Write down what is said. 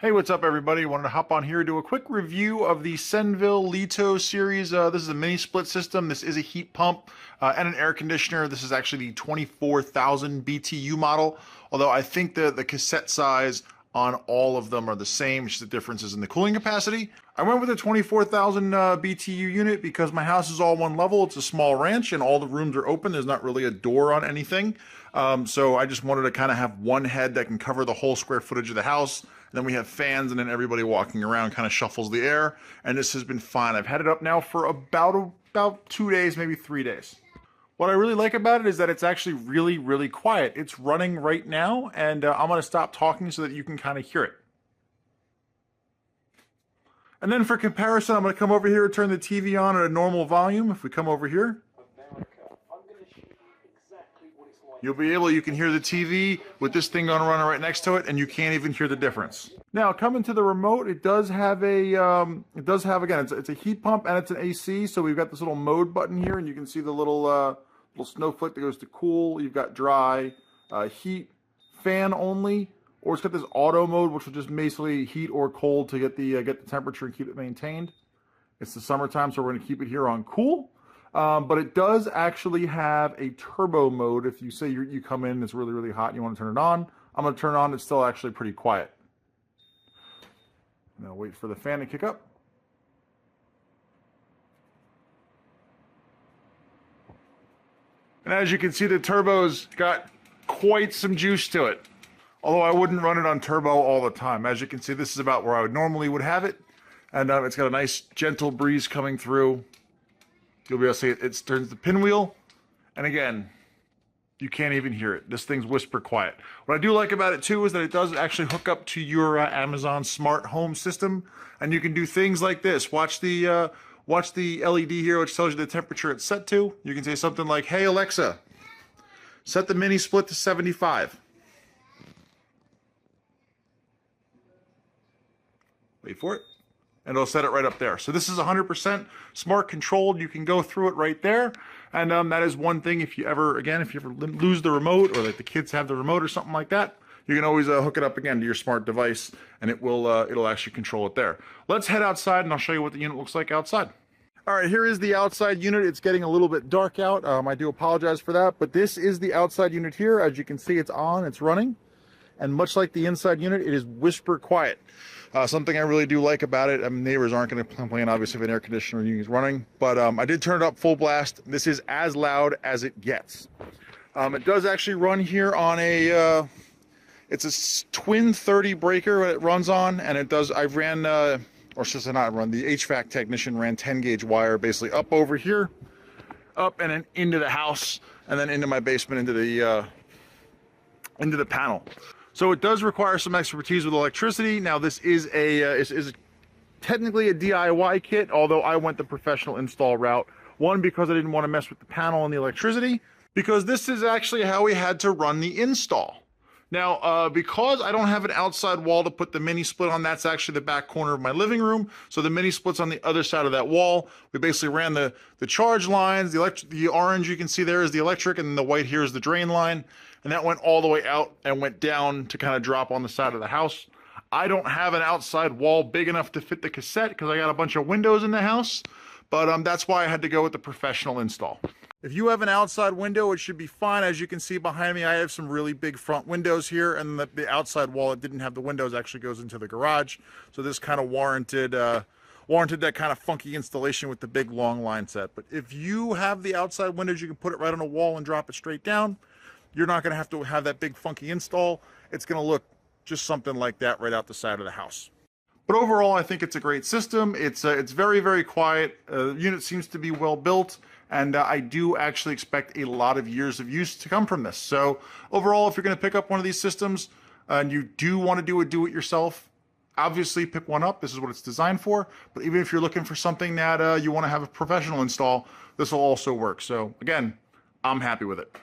Hey, what's up everybody? Wanted to hop on here, do a quick review of the Senville LETO series. This is a mini split system. This is a heat pump and an air conditioner. This is actually the 24,000 BTU model, although I think the cassette size on all of them are the same, just the difference is in the cooling capacity. I went with a 24,000 BTU unit because my house is all one level. It's a small ranch and all the rooms are open. There's not really a door on anything. So I just wanted to kind of have one head that can cover the whole square footage of the house. Then we have fans, and then everybody walking around kind of shuffles the air, and this has been fine. I've had it up now for about 2 days, maybe 3 days. What I really like about it is that it's actually really quiet. It's running right now, and I'm going to stop talking so that you can kind of hear it. And then for comparison, I'm going to come over here and turn the TV on at a normal volume. If we come over here, you can hear the TV with this thing on running right next to it, and you can't even hear the difference. Now, coming to the remote, it does have again, it's a heat pump and it's an AC, so we've got this little mode button here, and you can see the little snowflake that goes to cool. You've got dry, heat, fan only, or it's got this auto mode, which will just basically heat or cold to get the temperature and keep it maintained. It's the summertime, so we're going to keep it here on cool. But it does actually have a turbo mode. If you say you come in, it's really hot and you want to turn it on, I'm going to turn it on. It's still actually pretty quiet. Now wait for the fan to kick up. And as you can see, the turbo's got quite some juice to it. Although I wouldn't run it on turbo all the time. As you can see, this is about where I normally would have it. And it's got a nice gentle breeze coming through. You'll be able to see it turns the pinwheel, and again, you can't even hear it. This thing's whisper quiet. What I do like about it too is that it does actually hook up to your Amazon smart home system, and you can do things like this. Watch the LED here, which tells you the temperature it's set to. You can say something like, "Hey Alexa, set the mini split to 75." Wait for it. And it'll set it right up there. So this is 100% smart controlled. You can go through it right there. And that is one thing, if you ever lose the remote, or like the kids have the remote or something like that, you can always hook it up again to your smart device, and it'll actually control it there. Let's head outside and I'll show you what the unit looks like outside. All right, here is the outside unit. It's getting a little bit dark out. I do apologize for that, but this is the outside unit here. As you can see, it's on, it's running. And much like the inside unit, it is whisper quiet. Something I really do like about it. I mean, neighbors aren't going to complain, obviously, if an air conditioner is running, but I did turn it up full blast. This is as loud as it gets. It does actually run here on it's a twin 30 breaker it runs on, and it does, the HVAC technician ran 10 gauge wire basically up over here, up and then into the house, and then into my basement, into the panel. So it does require some expertise with electricity. Now this is technically a DIY kit, although I went the professional install route. One, because I didn't want to mess with the panel and the electricity, because this is actually how we had to run the install. Now, because I don't have an outside wall to put the mini split on, that's actually the back corner of my living room. So the mini split's on the other side of that wall. We basically ran the charge lines, the orange you can see there is the electric, and the white here is the drain line. And that went all the way out and went down to kind of drop on the side of the house. I don't have an outside wall big enough to fit the cassette because I got a bunch of windows in the house, but that's why I had to go with the professional install. If you have an outside window, it should be fine. As you can see behind me, I have some really big front windows here, and the outside wall that didn't have the windows actually goes into the garage. So this kind of warranted that kind of funky installation with the big long line set. But if you have the outside windows, you can put it right on a wall and drop it straight down. You're not going to have that big funky install. It's going to look just something like that right out the side of the house. But overall, I think it's a great system. It's very quiet. The unit seems to be well built, and I do actually expect a lot of years of use to come from this. So overall, if you're going to pick up one of these systems and you do want to do it yourself, obviously pick one up. This is what it's designed for. But even if you're looking for something that you want to have a professional install, this will also work. So again, I'm happy with it.